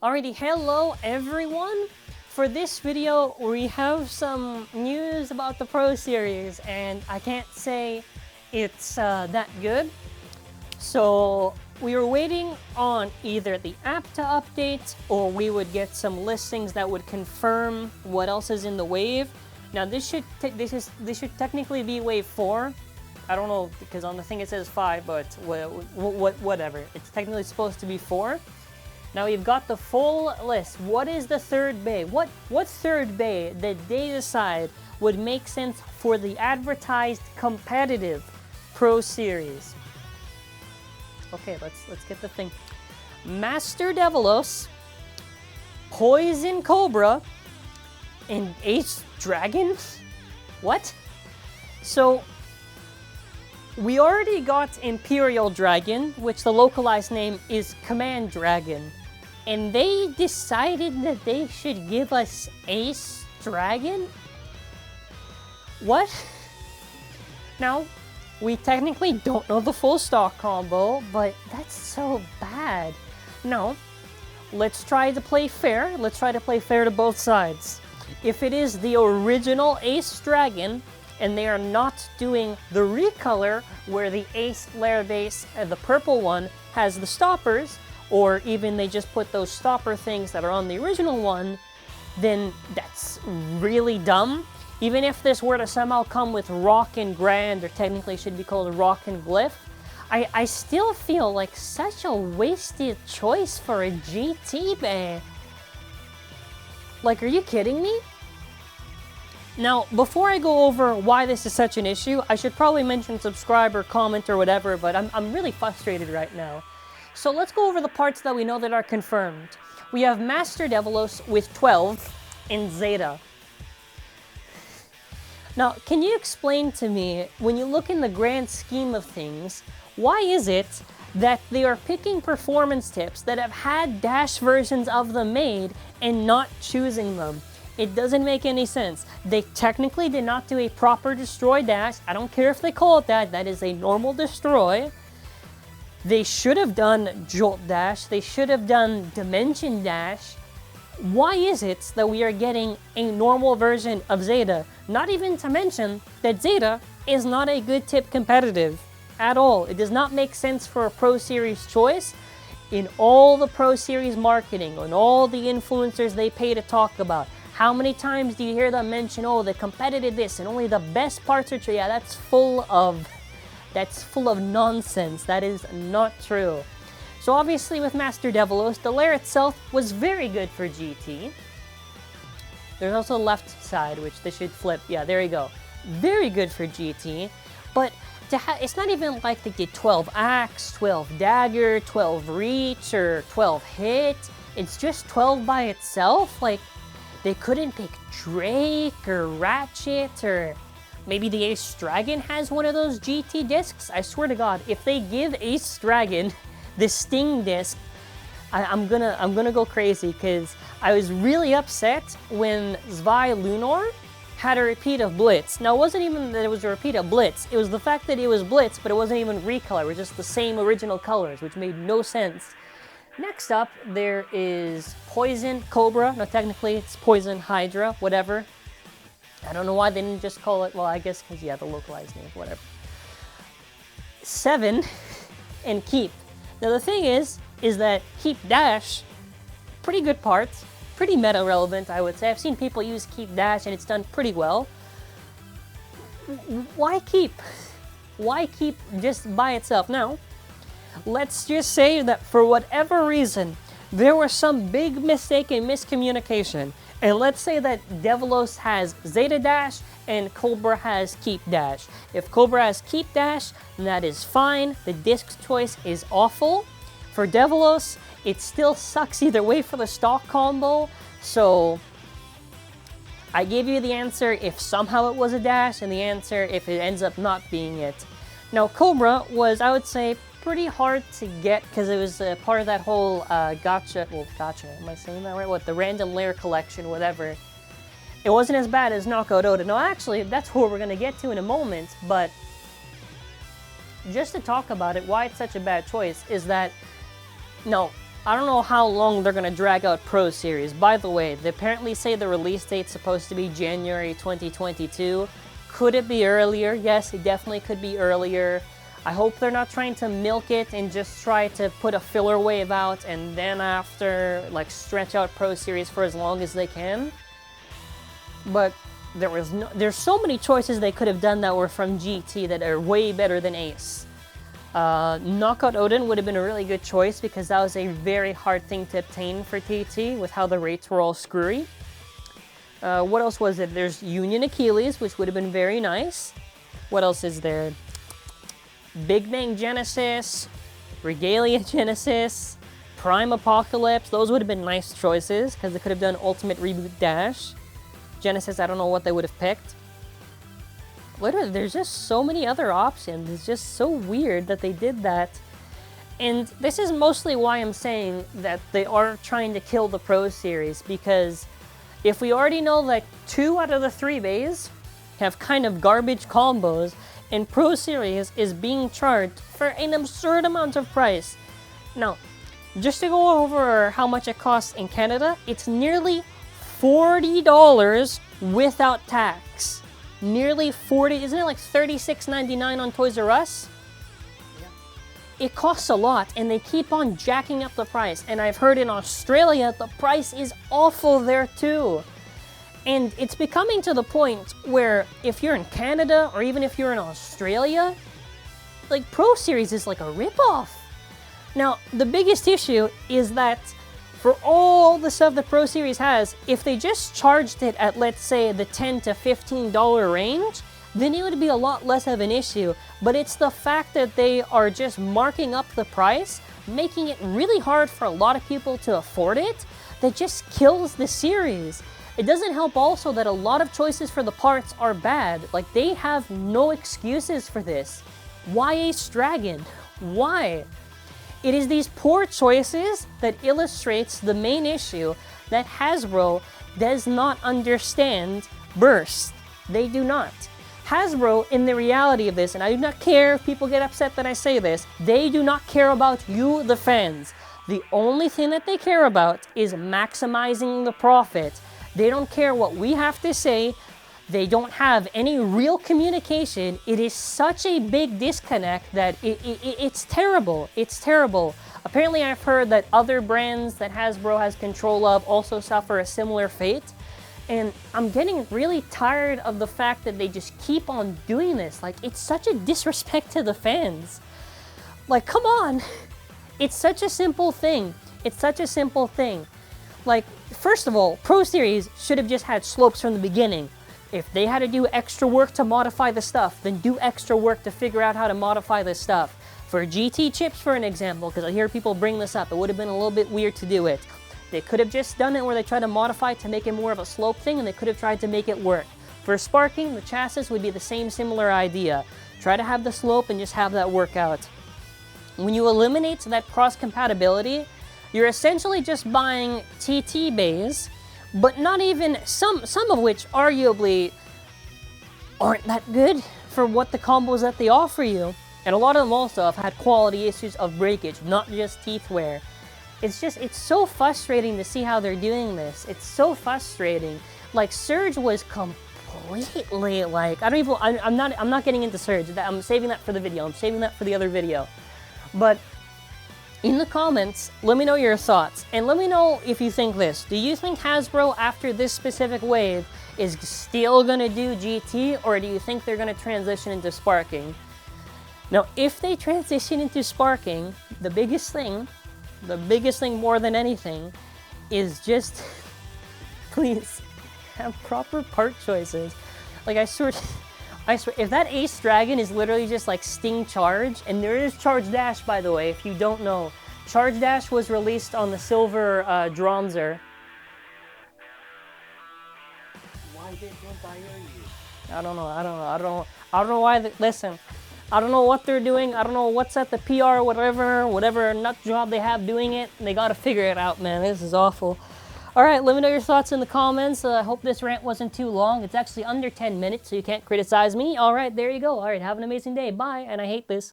Alrighty, hello everyone! For this video, we have some news about the Pro Series, and I can't say it's that good. So we were waiting on either the app to update, or we would get some listings that would confirm what else is in the wave. Now this should technically be wave 4. I don't know, because on the thing it says 5, but whatever. It's technically supposed to be 4. Now we've got the full list. What is the third bay? What third bay that they decide would make sense for the advertised competitive Pro Series? Okay, let's get the thing. Master Devilos, Poison Cobra, and Ace Dragon? What? So we already got Imperial Dragon, which the localized name is Command Dragon. And they decided that they should give us Ace Dragon? What? Now, we technically don't know the full stock combo, but that's so bad. No, let's try to play fair. Let's try to play fair to both sides. If it is the original Ace Dragon, and they are not doing the recolor where the Ace Lair base, the purple one, has the stoppers, or even they just put those stopper things that are on the original one, then that's really dumb. Even if this were to somehow come with Rock and Grand, or technically should be called Rock and Glyph, I still feel like such a wasted choice for a GT bay. Like, are you kidding me? Now, before I go over why this is such an issue, I should probably mention subscribe or comment or whatever, but I'm really frustrated right now. So let's go over the parts that we know that are confirmed. We have Master Devilos with 12 and Zeta. Now, can you explain to me, when you look in the grand scheme of things, why is it that they are picking performance tips that have had dash versions of them made and not choosing them? It doesn't make any sense. They technically did not do a proper destroy dash. I don't care if they call it that. That is a normal destroy. They should have done jolt dash. They should have done dimension dash. Why is it that we are getting a normal version of Zeta? Not even to mention that Zeta is not a good tip competitive at all. It does not make sense for a Pro Series choice. In all the Pro Series marketing, on all the influencers they pay to talk about, how many times do you hear them mention, oh, the competitive this and only the best parts are true? Yeah, that's full of nonsense. That is not true. So obviously with Master Devilos, the lair itself was very good for GT. There's also the left side, which they should flip. Yeah, there you go. Very good for GT. But it's not even like they did 12 axe, 12 dagger, 12 reach, or 12 hit. It's just 12 by itself. Like, they couldn't pick Drake or Ratchet, or maybe the Ace Dragon has one of those GT discs. I swear to God, if they give Ace Dragon the Sting disc, I'm gonna go crazy, because I was really upset when Zwei Lunar had a repeat of Blitz. Now, it wasn't even that it was a repeat of Blitz. It was the fact that it was Blitz, but it wasn't even recolor. It was just the same original colors, which made no sense. Next up, there is Poison Cobra. No, technically, it's Poison Hydra, whatever. I don't know why they didn't just call it, well, I guess because, yeah, the localized name, whatever. 7 and Keep. Now, the thing is that Keep Dash, pretty good parts, pretty meta relevant, I would say. I've seen people use Keep Dash, and it's done pretty well. Why Keep? Why Keep just by itself? Now, let's just say that for whatever reason, there was some big mistake and miscommunication. And let's say that Devilos has Zeta Dash and Cobra has Keep Dash. If Cobra has Keep Dash, then that is fine. The disc choice is awful. For Devilos, it still sucks either way for the stock combo. So I gave you the answer if somehow it was a dash, and the answer if it ends up not being it. Now, Cobra was, I would say, pretty hard to get, because it was part of that whole gotcha, am I saying that right? What, the random lair collection, whatever. It wasn't as bad as Knockout Oda. No, actually, that's what we're going to get to in a moment, but just to talk about it, why it's such a bad choice is that, no, I don't know how long they're gonna drag out Pro Series. By the way, they apparently say the release date's supposed to be January 2022. Could it be earlier? Yes, it definitely could be earlier. I hope they're not trying to milk it and just try to put a filler wave out and then after, like, stretch out Pro Series for as long as they can. But there's so many choices they could have done that were from GT that are way better than Ace. Knockout Odin would have been a really good choice because that was a very hard thing to obtain for TT with how the rates were all screwy. What else was it? There's Union Achilles, which would have been very nice. What else is there? Big Bang Genesis, Regalia Genesis, Prime Apocalypse. Those would have been nice choices because they could have done Ultimate Reboot Dash. Genesis, I don't know what they would have picked. Literally, there's just so many other options. It's just so weird that they did that. And this is mostly why I'm saying that they are trying to kill the Pro Series, because if we already know that 2 out of the 3 bays have kind of garbage combos, and Pro Series is being charged for an absurd amount of price. Now, just to go over how much it costs in Canada, it's nearly $40 without tax. Nearly 40, isn't it like $36.99 on Toys R Us? Yeah. It costs a lot, and they keep on jacking up the price. And I've heard in Australia, the price is awful there too. And it's becoming to the point where if you're in Canada, or even if you're in Australia, like, Pro Series is like a ripoff. Now, the biggest issue is that for all the stuff that Pro Series has, if they just charged it at, let's say, the $10 to $15 range, then it would be a lot less of an issue. But it's the fact that they are just marking up the price, making it really hard for a lot of people to afford it, that just kills the series. It doesn't help also that a lot of choices for the parts are bad. Like, they have no excuses for this. Why Ace Dragon? Why? It is these poor choices that illustrates the main issue that Hasbro does not understand Burst. They do not. Hasbro, in the reality of this, and I do not care if people get upset that I say this, they do not care about you, the fans. The only thing that they care about is maximizing the profit. They don't care what we have to say. They don't have any real communication. It is such a big disconnect that it's terrible. It's terrible. Apparently, I've heard that other brands that Hasbro has control of also suffer a similar fate. And I'm getting really tired of the fact that they just keep on doing this. Like, it's such a disrespect to the fans. Like, come on. It's such a simple thing. It's such a simple thing. Like, first of all, Pro Series should have just had slopes from the beginning. If they had to do extra work to modify the stuff, then do extra work to figure out how to modify this stuff. For GT chips, for an example, because I hear people bring this up, it would have been a little bit weird to do it. They could have just done it where they try to modify to make it more of a slope thing, and they could have tried to make it work. For sparking, the chassis would be the same similar idea. Try to have the slope and just have that work out. When you eliminate that cross-compatibility, you're essentially just buying TT bays, but not even, some of which arguably aren't that good for what the combos that they offer you. And a lot of them also have had quality issues of breakage, not just teeth wear. It's so frustrating to see how they're doing this. It's so frustrating. Like, Surge was completely, like, I'm not getting into Surge. I'm saving that for the video. I'm saving that for the other video. But in the comments, let me know your thoughts, and let me know if you think this. Do you think Hasbro, after this specific wave, is still gonna do GT, or do you think they're gonna transition into sparking? Now, if they transition into sparking, the biggest thing more than anything, is just, please, have proper part choices. Like, I swear, if that Ace Dragon is literally just like Sting Charge, and there is Charge Dash, by the way, if you don't know. Charge Dash was released on the silver Dronzer. Why didn't I hear you? I don't know why, listen, I don't know what they're doing. I don't know what's at the PR, whatever nut job they have doing it. They gotta figure it out, man. This is awful. All right, let me know your thoughts in the comments. I hope this rant wasn't too long. It's actually under 10 minutes, so you can't criticize me. All right, there you go. All right, have an amazing day. Bye, and I hate this.